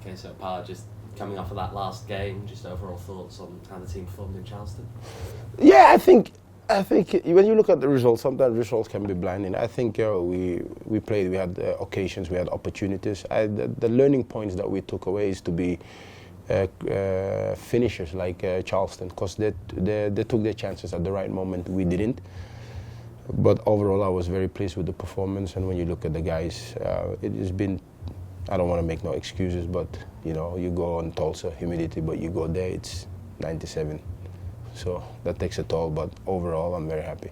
Okay, so Pa, just coming off of that last game, just overall thoughts on how the team performed in Charleston? Yeah, I think when you look at the results, sometimes results can be blinding. I think we played, we had occasions, we had opportunities. The learning points that we took away is to be finishers like Charleston, because they took their chances at the right moment. We didn't. But overall, I was very pleased with the performance. And when you look at the guys, it has been, I don't want to make no excuses, but you know, you go on Tulsa, humidity, but you go there, it's 97. So that takes a toll, but overall, I'm very happy.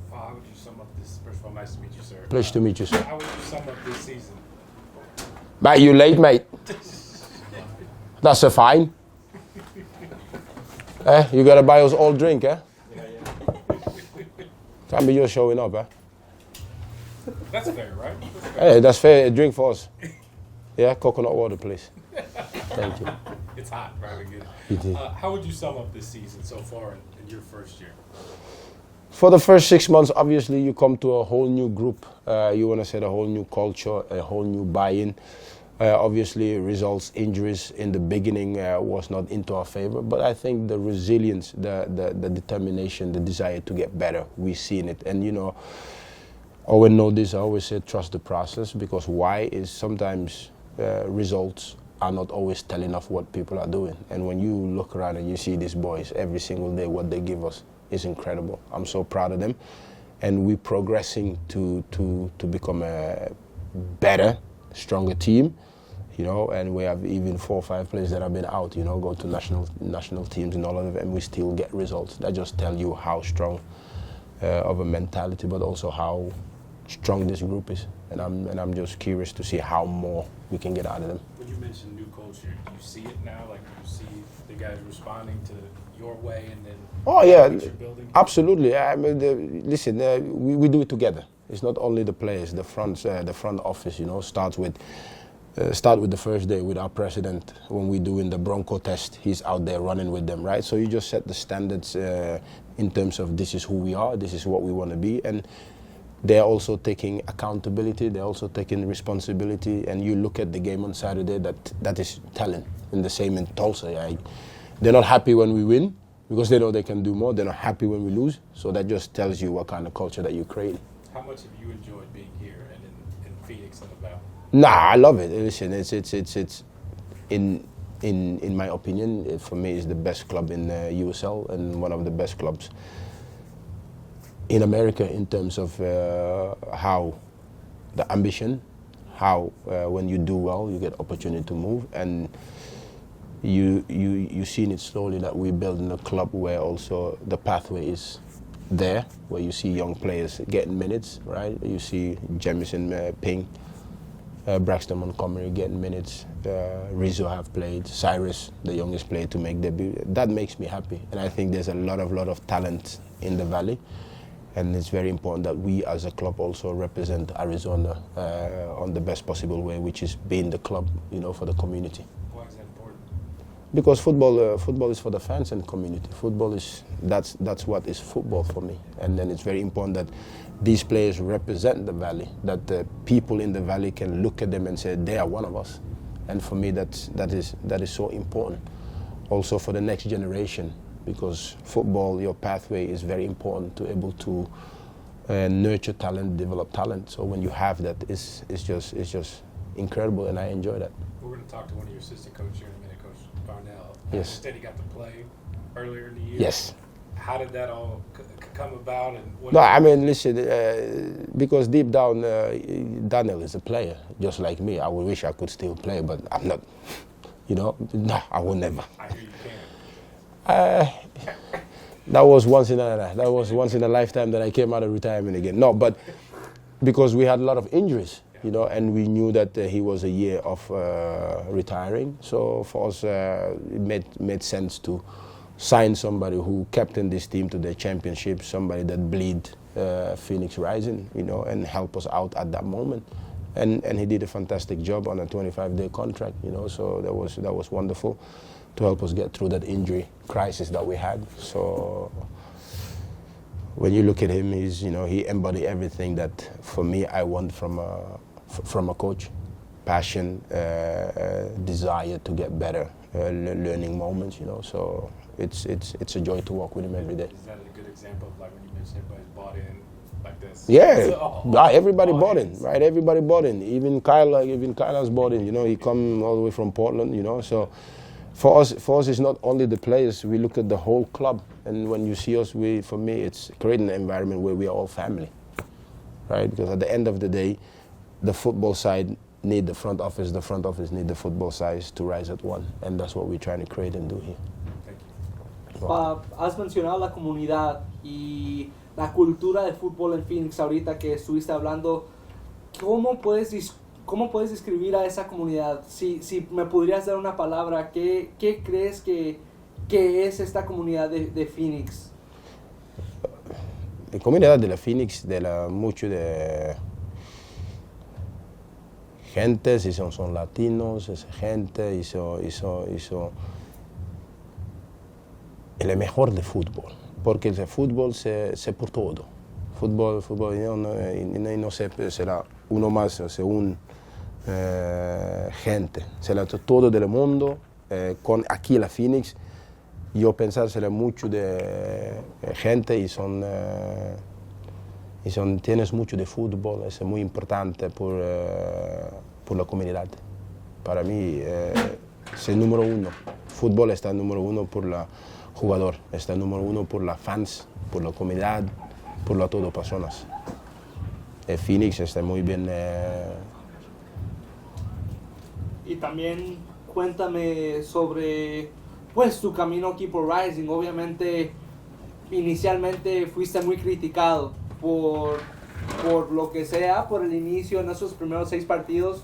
How would you sum up this? First of all, nice to meet you, sir. Pleasure to meet you, sir. How would you sum up this season? Mate, you late, mate. That's a fine. You gotta buy us all drink, eh? Yeah. Can't be just showing up, eh? That's fair, right? Hey, that's fair. A drink for us. Yeah, coconut water, please. Thank you. It's hot, very good. You did. How would you sum up this season so far in your first year? For the first 6 months, obviously, you come to a whole new group. You want to set a whole new culture, a whole new buy-in. Obviously, results, injuries in the beginning was not into our favor. But I think the resilience, the determination, the desire to get better, we've seen it. And, you know, I always know this, I always say trust the process, because why is sometimes results are not always telling of what people are doing. And when you look around and you see these boys every single day, what they give us is incredible. I'm so proud of them. And we're progressing to become a better, stronger team, you know, and we have even 4 or 5 players that have been out, you know, go to national teams and all of them, and we still get results. That just tell you how strong of a mentality, but also how strong this group is. And I'm just curious to see how more we can get out of them. When you mentioned new culture, do you see it now? Like, do you see the guys responding to your way and then oh yeah, what you're building? absolutely. I mean, listen, we do it together. It's not only the players. The front office, you know, start with the first day with our president. When we doing the Bronco test, he's out there running with them, right? So you just set the standards in terms of this is who we are, this is what we want to be, and they're also taking accountability, they're also taking responsibility, and you look at the game on Saturday, that is talent. And the same in Tulsa. They're not happy when we win because they know they can do more. They're not happy when we lose. So that just tells you what kind of culture that you create. How much have you enjoyed being here and in Phoenix and about? Nah, I love it. Listen, it's in my opinion, for me, it's the best club in USL and one of the best clubs in America in terms of how the ambition, how when you do well, you get opportunity to move, and you seen it slowly that we're building a club where also the pathway is there, where you see young players getting minutes, right? You see Jamison Ping, Braxton Montgomery getting minutes, Rizzo have played, Cyrus, the youngest player to make debut. That makes me happy, and I think there's a lot of talent in the Valley. And it's very important that we as a club also represent Arizona on the best possible way, which is being the club, you know, for the community. Why is that important? Because football is for the fans and community. Football is, that's what is football for me. And then it's very important that these players represent the Valley, that the people in the Valley can look at them and say, they are one of us. And for me, that is so important. Also for the next generation. Because football, your pathway is very important to able to nurture talent, develop talent. So when you have that, it's just incredible, and I enjoy that. We're going to talk to one of your assistant coaches here in a minute, Coach Darnell. Yes. You said he got to play earlier in the year. Yes. How did that all come about? And what No, I mean, listen, because deep down, Daniel is a player, just like me. I wish I could still play, but I'm not. You know, no, I will never. I hear you can. That was once in a lifetime that I came out of retirement again. No, but because we had a lot of injuries, you know, and we knew that he was a year of retiring. So for us, it made sense to sign somebody who captained this team to the championship, somebody that bleed Phoenix Rising, you know, and help us out at that moment. And he did a fantastic job on a 25-day contract, you know. So that was wonderful to help us get through that injury crisis that we had. So when you look at him, he embodied everything that for me I want from a coach. passion, desire to get better, learning moments, you know. So it's a joy to walk with him every day. Is that a good example of like when you mentioned everybody's bought in like this? Yeah, everybody bought in, right? Everybody bought in. Even Kyle has bought in. You know, he come all the way from Portland. You know, so for us, it's not only the players. We look at the whole club, and when you see us, for me, it's creating an environment where we are all family, right? Because at the end of the day, the football side need the front office need the football side to rise at one, and that's what we're trying to create and do here. Thank you. Wow. Has mencionado la comunidad y la cultura del fútbol en Phoenix ahorita que estuviste hablando. ¿Cómo puedes describir a esa comunidad? Si me podrías dar una palabra, ¿qué crees que es esta comunidad de Phoenix? La comunidad de la Phoenix, mucho de gente, si son latinos, esa gente hizo el mejor de fútbol, porque el fútbol se por todo. Fútbol no será uno más, según gente, será todo del mundo. Con aquí la Phoenix, yo pensar será mucho de gente y tienes mucho de fútbol, es muy importante por la comunidad. Para mí es el número uno. Fútbol está el número uno por la jugador, está el número uno por las fans, por la comunidad, por las todas personas. Phoenix está muy bien. Y también cuéntame sobre pues tu camino aquí por Rising. Obviamente inicialmente fuiste muy criticado por lo que sea, por el inicio en esos primeros 6 partidos.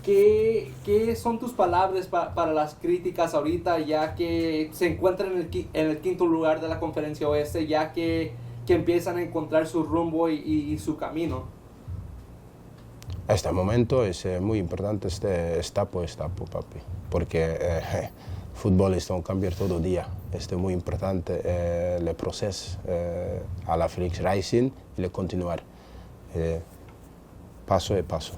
¿Qué son tus palabras para las críticas ahorita, ya que se encuentran en el quinto lugar de la conferencia oeste, ya que empiezan a encontrar su rumbo y su camino? Este momento es muy importante, etapo, papi, porque fútbol es un cambio todo día. Es muy importante el proceso a la Phoenix Rising y el continuar paso a paso.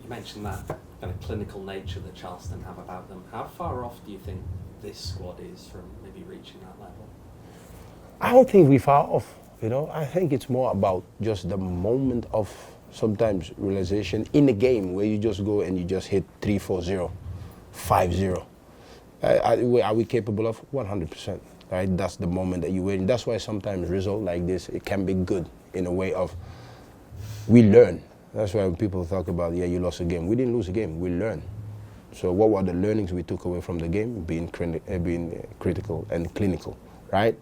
You mentioned that kind of clinical nature that Charleston have about them. How far off do you think this squad is from maybe reaching that level? I don't think we're far off, you know. I think it's more about just the moment of sometimes realization in the game where you just go and you just hit 3-4-0, 5-0. Are we capable of 100%? Right? That's the moment that you win. That's why sometimes result like this, it can be good in a way of we learn. That's why when people talk about, yeah, you lost a game. We didn't lose a game, we learned. So what were the learnings we took away from the game? Being critical and clinical, right?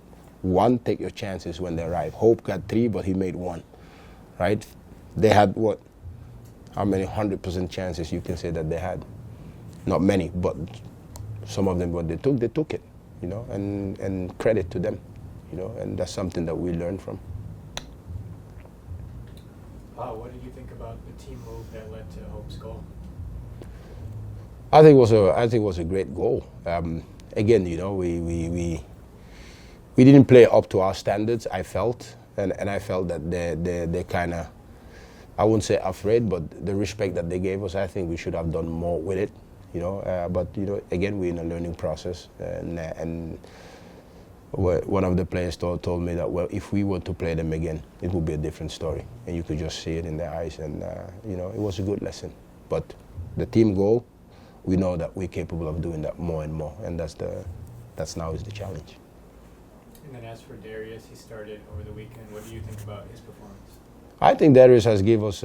1, take your chances when they arrive. Hope got 3, but he made 1, right? They had what? How many 100% chances you can say that they had? Not many, but some of them, what they took it, you know, and credit to them, you know, and that's something that we learned from. What did you think about the team move that led to Hope's goal? I think it was a great goal. Again, you know, we didn't play up to our standards, I felt, and I felt that they kind of, I wouldn't say afraid, but the respect that they gave us, I think we should have done more with it, you know. But you know, again, we're in a learning process, and one of the players told me that, well, if we were to play them again, it would be a different story, and you could just see it in their eyes, and you know, it was a good lesson. But the team goal, we know that we're capable of doing that more and more, and that's now is the challenge. And then as for Darius, he started over the weekend. What do you think about his performance? I think Darius has given us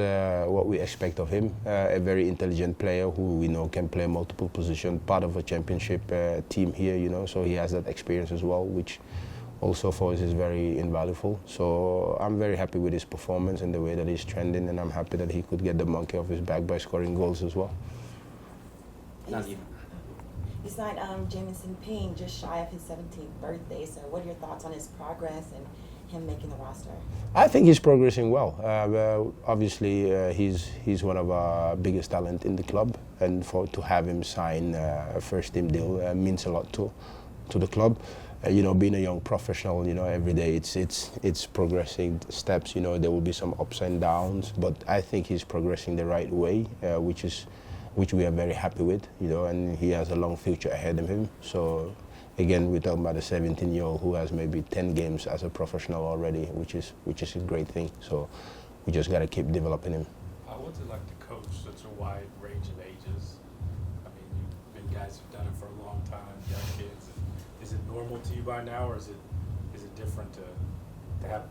what we expect of him, a very intelligent player who we know can play multiple positions, part of a championship team here, you know, so he has that experience as well, which also for us is very invaluable. So I'm very happy with his performance and the way that he's trending, and I'm happy that he could get the monkey off his back by scoring goals as well. You signed Jamison Payne just shy of his 17th birthday, so what are your thoughts on his progress and him making the roster? I think he's progressing well. Obviously, he's one of our biggest talent in the club, and to have him sign a first team deal means a lot to the club. being a young professional, every day it's progressing steps. There will be some ups and downs, but I think he's progressing the right way, which we are very happy with. And he has a long future ahead of him. So again, we're talking about a 17-year-old who has maybe 10 games as a professional already, which is a great thing. So we just got to keep developing him. What's it like to coach such a wide range of ages? I mean, you've been guys who've done it for a long time, young kids. Is it normal to you by now, or is it different to have,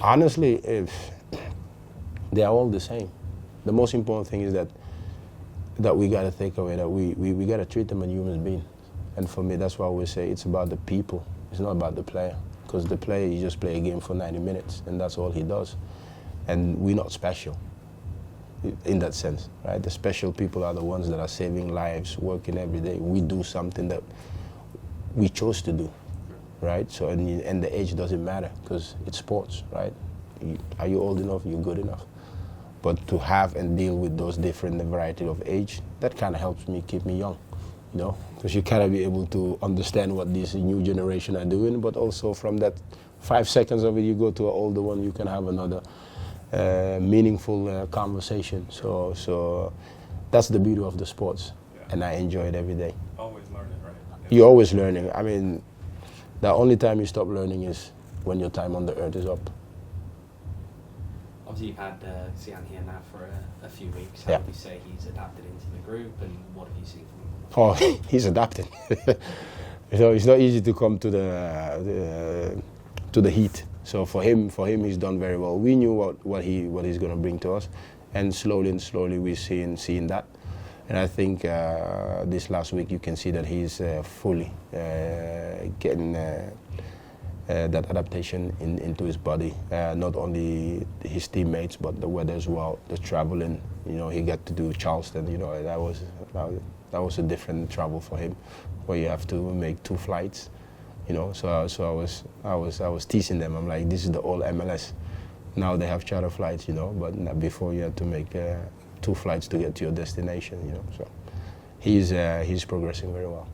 Honestly, they are all the same. The most important thing is that we got to take away that we got to treat them as human beings. And for me, that's why I always say it's about the people. It's not about the player. Because the player, you just play a game for 90 minutes, and that's all he does. And we're not special in that sense, right? The special people are the ones that are saving lives, working every day. We do something that we chose to do, right? So, and the age doesn't matter because it's sports, right? Are you old enough? You're good enough. But to have and deal with those different variety of age, that kind of helps me keep me young, because you kind of be able to understand what this new generation are doing, but also from that 5 seconds of it, you go to an older one, you can have another meaningful conversation. So that's the beauty of the sports, and I enjoy it every day. Always learning, right? You're always learning. I mean, the only time you stop learning is when your time on the earth is up. Obviously, you've had Sian here now for a few weeks. How would you say he's adapted into the group, and what have you seen from him? Oh, he's adapting. It's not easy to come to the heat. So for him, he's done very well. We knew what he's going to bring to us, and slowly we're seeing that. And I think this last week you can see that he's fully getting that adaptation into his body. Not only his teammates, but the weather as well. The traveling, he got to do Charleston. That was a different travel for him, where you have to make 2 flights. So I was teasing them. I'm like, this is the old MLS. Now they have charter flights, but before you had to make 2 flights to get to your destination, So he's progressing very well.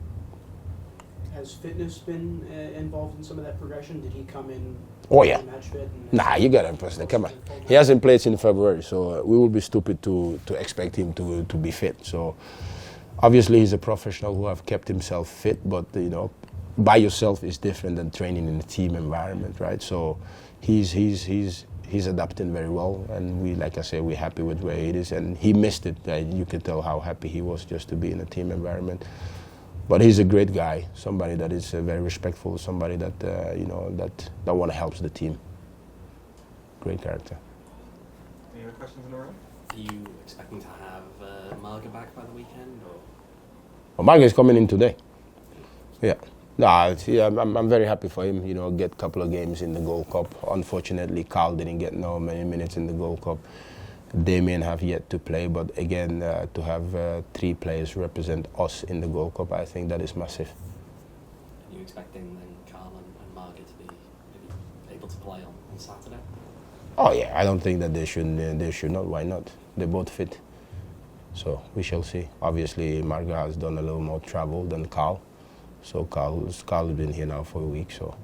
Has fitness been involved in some of that progression? Did he come in? Oh yeah. Match fit? Nah, you got to impress them. Come on. He hasn't played since February, so we would be stupid to expect him to be fit. So obviously he's a professional who have kept himself fit, but by yourself is different than training in a team environment, right? So he's adapting very well, and like I say, we're happy with where it is, and he missed it. You could tell how happy he was just to be in a team environment. But he's a great guy, somebody that is very respectful, somebody that that want to help the team. Great character. Any other questions in the room? Are you expecting to have Marga back by the weekend, or? Well, Marga is coming in today. Yeah. No, I'm very happy for him. Get a couple of games in the Gold Cup. Unfortunately, Carl didn't get many minutes in the Gold Cup. Damien have yet to play, but again, to have 3 players represent us in the Gold Cup, I think that is massive. Are you expecting then Carl and Marga to be maybe able to play on Saturday? Oh yeah, I don't think that they should not. Why not? They're both fit. So we shall see. Obviously, Marga has done a little more travel than Carl. So Carl's been here now for a week. So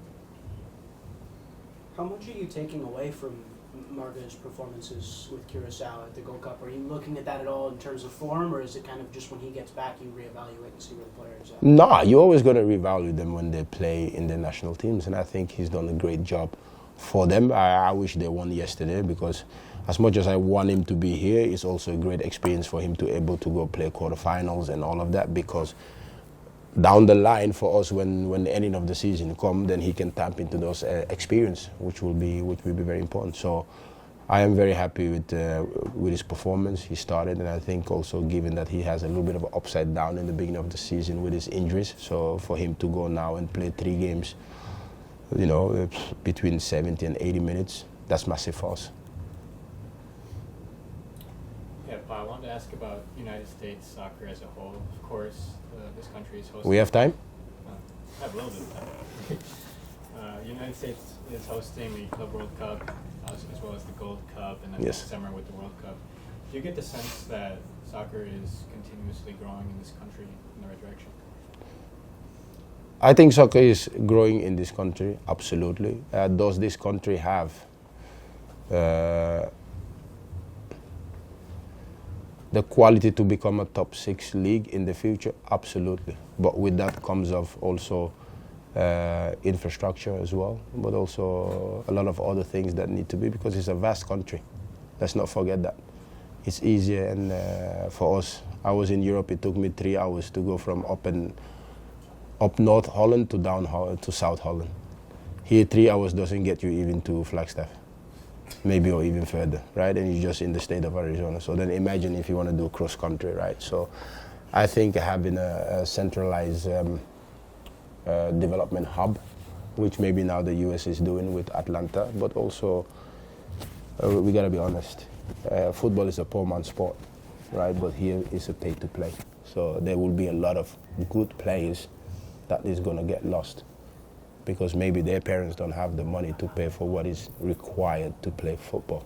how much are you taking away from Marga's performances with Curacao at the Gold Cup? Are you looking at that at all in terms of form, or is it kind of just when he gets back you reevaluate and see where the player is at? No, you're always going to reevaluate them when they play in the national teams, and I think he's done a great job for them. I wish they won yesterday, because as much as I want him to be here, it's also a great experience for him to able to go play quarterfinals and all of that, because down the line for us, when the ending of the season come, then he can tap into those experience, which will be very important. So I am very happy with his performance. He started, and I think also given that he has a little bit of an upside down in the beginning of the season with his injuries, so for him to go now and play 3 games, between 70 and 80 minutes, that's massive for us. Yeah, Pa, I wanted to ask about United States soccer as a whole. Of course, this country is hosting... We have time? I have a little bit of time. United States is hosting the Club World Cup, as well as the Gold Cup, and then Yes. this summer with the World Cup. Do you get the sense that soccer is continuously growing in this country in the right direction? I think soccer is growing in this country, absolutely. Does this country have the quality to become a top 6 league in the future? Absolutely. But with that comes of also infrastructure as well, but also a lot of other things that need to be, because it's a vast country. Let's not forget that. It's easier, and for us, I was in Europe, it took me 3 hours to go from up North Holland to South Holland. Here 3 hours doesn't get you even to Flagstaff, maybe, or even further, right? And you're just in the state of Arizona. So then imagine if you want to do cross country, right? So I think having a centralized development hub, which maybe now the US is doing with Atlanta, but also we gotta be honest, football is a poor man's sport, right? But here is a pay to play. So there will be a lot of good players that is gonna get lost, because maybe their parents don't have the money to pay for what is required to play football,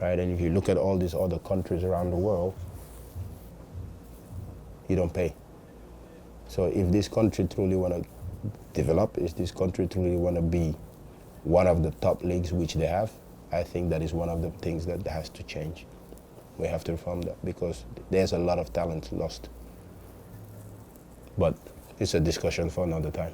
right? And if you look at all these other countries around the world, you don't pay. So if this country truly want to develop, if this country truly want to be one of the top leagues, which they have, I think that is one of the things that has to change. We have to reform that, because there's a lot of talent lost. But it's a discussion for another time.